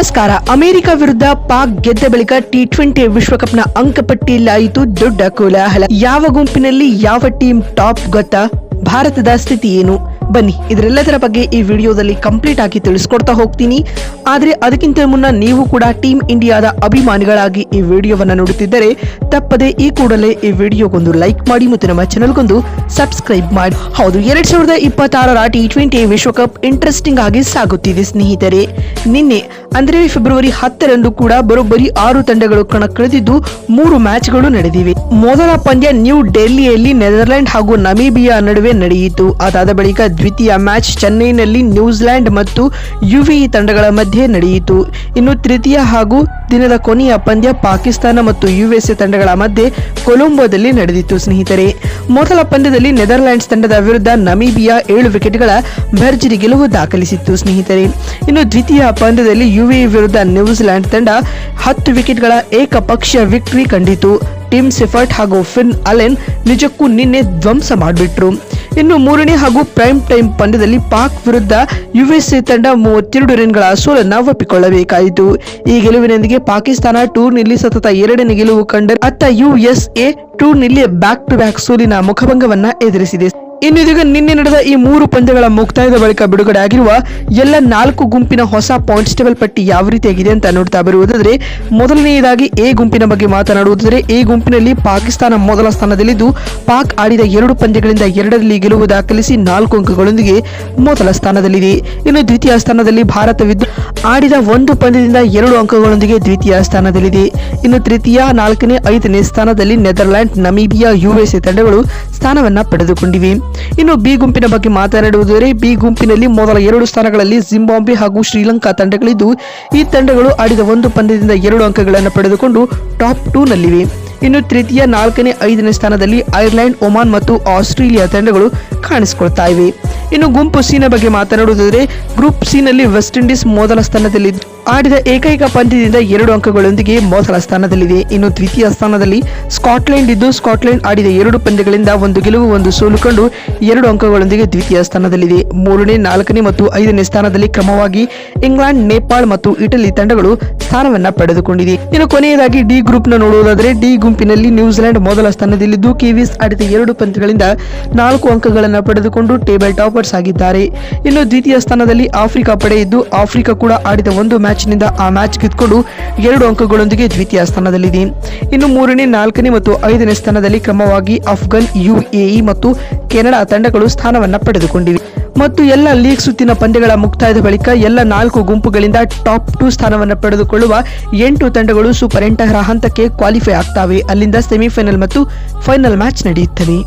ನಮಸ್ಕಾರ. ಅಮೆರಿಕ ವಿರುದ್ಧ ಪಾಕ್ ಗೆದ್ದ ಬಳಿಕ ಟಿ20 ವಿಶ್ವಕಪ್ನ ಅಂಕಪಟ್ಟಿಯಲ್ಲಿ ಆಯಿತು ದೊಡ್ಡ ಕೋಲಾಹಲ. ಯಾವ ಗುಂಪಿನಲ್ಲಿ ಯಾವ ಟೀಮ್ ಟಾಪ್ ಗೊತ್ತಾ? ಭಾರತದ ಸ್ಥಿತಿ ಏನು? ಬನ್ನಿ ಇದರೆಲ್ಲದರ ಬಗ್ಗೆ ಈ ವಿಡಿಯೋದಲ್ಲಿ ಕಂಪ್ಲೀಟ್ ಆಗಿ ತಿಳಿಸ್ಕೊಡ್ತಾ ಹೋಗ್ತೀನಿ. ಆದ್ರೆ ಅದಕ್ಕಿಂತ ಮುನ್ನ ನೀವು ಕೂಡ ಟೀಮ್ ಇಂಡಿಯಾದ ಅಭಿಮಾನಿಗಳಾಗಿ ಈ ವಿಡಿಯೋವನ್ನ ನೋಡುತ್ತಿದ್ದರೆ ತಪ್ಪದೆ ಈ ಕೂಡಲೇ ಈ ವಿಡಿಯೋಗೊಂದು ಲೈಕ್ ಮಾಡಿ ಮತ್ತು ನಮ್ಮ ಚಾನೆಲ್ಗೊಂದು ಸಬ್ಸ್ಕ್ರೈಬ್ ಮಾಡಿ. ಹೌದು, 2026ರ ಟಿ20 ವಿಶ್ವಕಪ್ ಇಂಟ್ರೆಸ್ಟಿಂಗ್ ಆಗಿ ಸಾಗುತ್ತಿದೆ ಸ್ನೇಹಿತರೆ. ನಿನ್ನೆ ಅಂದ್ರೆ ಫೆಬ್ರವರಿ 10ರಂದು ಕೂಡ ಬರೋಬ್ಬರಿ 6 ತಂಡಗಳು ಕಣಕ್ಕಿಳಿದಿದ್ದು 3 ಮ್ಯಾಚ್ಗಳು ನಡೆದಿವೆ. ಮೊದಲ ಪಂದ್ಯ ನ್ಯೂ ಡೆಲ್ಲಿಯಲ್ಲಿ ನೆದರ್ಲೆಂಡ್ ಹಾಗೂ ನಮೀಬಿಯಾ ನಡುವೆ ನಡೆಯಿತು. ಅದಾದ ಬಳಿಕ ದ್ವಿತೀಯ ಮ್ಯಾಚ್ ಚೆನ್ನೈನಲ್ಲಿ ನ್ಯೂಜಿಲೆಂಡ್ ಮತ್ತು ಯುಎಇ ತಂಡಗಳ ಮಧ್ಯೆ ನಡೆಯಿತು. ಇನ್ನು ತೃತೀಯ ಹಾಗೂ ದಿನದ ಕೊನೆಯ ಪಂದ್ಯ ಪಾಕಿಸ್ತಾನ ಮತ್ತು ಯುಎಸ್ಎ ತಂಡಗಳ ಮಧ್ಯೆ ಕೊಲಂಬೋದಲ್ಲಿ ನಡೆದಿತ್ತು ಸ್ನೇಹಿತರೆ. ಮೊದಲ ಪಂದ್ಯದಲ್ಲಿ ನೆದರ್ಲ್ಯಾಂಡ್ಸ್ ತಂಡದ ವಿರುದ್ಧ ನಮೀಬಿಯಾ 7 ವಿಕೆಟ್ಗಳ ಭರ್ಜರಿ ಗೆಲುವು ದಾಖಲಿಸಿತ್ತು ಸ್ನೇಹಿತರೆ. ಇನ್ನು ದ್ವಿತೀಯ ಪಂದ್ಯದಲ್ಲಿ ಯುಎಇ ವಿರುದ್ಧ ನ್ಯೂಜಿಲೆಂಡ್ ತಂಡ 10 ವಿಕೆಟ್ಗಳ ಏಕಪಕ್ಷೀಯ ವಿಕ್ಟರಿ ಕಂಡಿತು. ಟಿಮ್ ಸೆಫರ್ಟ್ ಹಾಗೂ ಫಿನ್ ಅಲೆನ್ ನಿಜಕ್ಕೂ ನಿನ್ನೆ ಧ್ವಂಸ ಮಾಡಿಬಿಟ್ರು. ಇನ್ನು ಮೂರನೇ ಹಾಗೂ ಪ್ರೈಮ್ ಟೈಮ್ ಪಂದ್ಯದಲ್ಲಿ ಪಾಕ್ ವಿರುದ್ಧ ಯುಎಸ್ಎ ತಂಡ 32 ರನ್ಗಳ ಸೋಲನ್ನ ಒಪ್ಪಿಕೊಳ್ಳಬೇಕಾಯಿತು. ಈ ಗೆಲುವಿನೊಂದಿಗೆ ಪಾಕಿಸ್ತಾನ ಟೂರ್ನಿಯಲ್ಲಿ ಸತತ 2ನೇ ಗೆಲುವು ಕಂಡರೆ ಅತ್ತ ಯುಎಸ್ಎ ಟೂರ್ನಿಯಲ್ಲಿ ಬ್ಯಾಕ್ ಟು ಬ್ಯಾಕ್ ಸೋಲಿನ ಮುಖಭಂಗವನ್ನ ಎದುರಿಸಿದೆ. ಇನ್ನು ಇದೀಗ ನಿನ್ನೆ ನಡೆದ ಈ 3 ಪಂದ್ಯಗಳ ಮುಕ್ತಾಯದ ಬಳಿಕ ಬಿಡುಗಡೆ ಆಗಿರುವ ಎಲ್ಲ 4 ಗುಂಪಿನ ಹೊಸ ಪಾಯಿಂಟ್ಸ್ ಟೇಬಲ್ ಪಟ್ಟಿ ಯಾವ ರೀತಿಯಾಗಿದೆ ಅಂತ ನೋಡ್ತಾ ಬರುವುದಾದ್ರೆ, ಮೊದಲನೆಯದಾಗಿ ಎ ಗುಂಪಿನ ಬಗ್ಗೆ ಮಾತನಾಡುವುದಾದರೆ, ಎ ಗುಂಪಿನಲ್ಲಿ ಪಾಕಿಸ್ತಾನ ಮೊದಲ ಸ್ಥಾನದಲ್ಲಿದ್ದು ಪಾಕ್ ಆಡಿದ 2 ಪಂದ್ಯಗಳಿಂದ 2ರಲ್ಲಿ ಗೆಲುವು ದಾಖಲಿಸಿ 4 ಅಂಕಗಳೊಂದಿಗೆ ಮೊದಲ ಸ್ಥಾನದಲ್ಲಿದೆ. ಇನ್ನು ದ್ವಿತೀಯ ಸ್ಥಾನದಲ್ಲಿ ಭಾರತವಿದ್ದು ಆಡಿದ 1 ಪಂದ್ಯದಿಂದ 2 ಅಂಕಗಳೊಂದಿಗೆ ದ್ವಿತೀಯ ಸ್ಥಾನದಲ್ಲಿದೆ. ಇನ್ನು ತೃತೀಯ, 4ನೇ, 5ನೇ ಸ್ಥಾನದಲ್ಲಿ ನೆದರ್ಲ್ಯಾಂಡ್, ನಮೀಬಿಯಾ, ಯುಎಸ್ಎ ತಂಡಗಳು ಸ್ಥಾನವನ್ನ ಪಡೆದುಕೊಂಡಿವೆ. ಇನ್ನು ಬಿ ಗುಂಪಿನ ಬಗ್ಗೆ ಮಾತನಾಡುವುದಾದರೆ, ಬಿ ಗುಂಪಿನಲ್ಲಿ ಮೊದಲ 2 ಸ್ಥಾನಗಳಲ್ಲಿ ಜಿಂಬಾಬ್ವೆ ಹಾಗೂ ಶ್ರೀಲಂಕಾ ತಂಡಗಳಿದ್ದು ಈ ತಂಡಗಳು ಆಡಿದ 1 ಪಂದ್ಯದಿಂದ 2 ಅಂಕಗಳನ್ನು ಪಡೆದುಕೊಂಡು ಟಾಪ್ 2 ನಲ್ಲಿವೆ. ಇನ್ನು ತೃತೀಯ, 4ನೇ, 5ನೇ ಸ್ಥಾನದಲ್ಲಿ ಐರ್ಲೆಂಡ್, ಒಮಾನ್ ಮತ್ತು ಆಸ್ಟ್ರೇಲಿಯಾ ತಂಡಗಳು ಕಾಣಿಸಿಕೊಳ್ತಾ ಇವೆ. ಇನ್ನು ಗುಂಪು ಸಿ ನ ಬಗ್ಗೆ ಮಾತನಾಡುವುದಾದರೆ, ಗ್ರೂಪ್ ಸಿ ನಲ್ಲಿ ವೆಸ್ಟ್ ಇಂಡೀಸ್ ಮೊದಲ ಸ್ಥಾನದಲ್ಲಿ ಆಡಿದ ಏಕೈಕ ಪಂದ್ಯದಿಂದ 2 ಅಂಕಗಳೊಂದಿಗೆ ಮೊದಲ ಸ್ಥಾನದಲ್ಲಿದೆ. ಇನ್ನು ದ್ವಿತೀಯ ಸ್ಥಾನದಲ್ಲಿ ಸ್ಕಾಟ್ಲೆಂಡ್ ಇದ್ದು ಸ್ಕಾಟ್ಲೆಂಡ್ ಆಡಿದ 2 ಪಂದ್ಯಗಳಿಂದ 1 ಗೆಲುವು 1 ಸೋಲು ಕಂಡು 2 ಅಂಕಗಳೊಂದಿಗೆ ದ್ವಿತೀಯ ಸ್ಥಾನದಲ್ಲಿದೆ. 3ನೇ, 4ನೇ ಮತ್ತು 5ನೇ ಸ್ಥಾನದಲ್ಲಿ ಕ್ರಮವಾಗಿ ಇಂಗ್ಲೆಂಡ್, ನೇಪಾಳ ಮತ್ತು ಇಟಲಿ ತಂಡಗಳು ಸ್ಥಾನವನ್ನ ಪಡೆದುಕೊಂಡಿದೆ. ಇನ್ನು ಕೊನೆಯದಾಗಿ ಡಿ ಗ್ರೂಪ್ ನ ನೋಡುವುದಾದರೆ, ಡಿ ಗುಂಪಿನಲ್ಲಿ ನ್ಯೂಜಿಲೆಂಡ್ ಮೊದಲ ಸ್ಥಾನದಲ್ಲಿದ್ದು ಕಿವೀಸ್ ಆಡಿದ 2 ಪಂದ್ಯಗಳಿಂದ 4 ಅಂಕಗಳನ್ನು ಪಡೆದುಕೊಂಡು ಟೇಬಲ್ ಟಾಪರ್ಸ್ ಆಗಿದ್ದಾರೆ. ಇನ್ನು ದ್ವಿತೀಯ ಸ್ಥಾನದಲ್ಲಿ ಆಫ್ರಿಕಾ ಪಡೆ ಇದ್ದು ಆಫ್ರಿಕಾ ಕೂಡ ಆಡಿದ 1 ಮ್ಯಾಚ್ನಿಂದ ಆ ಮ್ಯಾಚ್ ಗೆದ್ದುಕೊಂಡು 2 ಅಂಕಗಳೊಂದಿಗೆ ದ್ವಿತೀಯ ಸ್ಥಾನದಲ್ಲಿದೆ. ಇನ್ನು 3ನೇ, 4ನೇ ಮತ್ತು 5ನೇ ಸ್ಥಾನದಲ್ಲಿ ಕ್ರಮವಾಗಿ ಅಫ್ಘಾನ್, ಯುಎಇ ಮತ್ತು ಕೆನಡಾ ತಂಡಗಳು ಸ್ಥಾನವನ್ನ ಪಡೆದುಕೊಂಡಿವೆ. ಮತ್ತು ಎಲ್ಲ ಲೀಗ್ ಸುತ್ತಿನ ಪಂದ್ಯಗಳ ಮುಕ್ತಾಯದ ಬಳಿಕ ಎಲ್ಲ 4 ಗುಂಪುಗಳಿಂದ ಟಾಪ್ 2 ಸ್ಥಾನವನ್ನು ಪಡೆದುಕೊಳ್ಳುವ 8 ತಂಡಗಳು ಸೂಪರ್ 8ರ ಹಂತಕ್ಕೆ ಕ್ವಾಲಿಫೈ ಆಗ್ತವೆ. ಅಲ್ಲಿಂದ ಸೆಮಿಫೈನಲ್ ಮತ್ತು ಫೈನಲ್ ಮ್ಯಾಚ್ ನಡೆಯುತ್ತವೆ.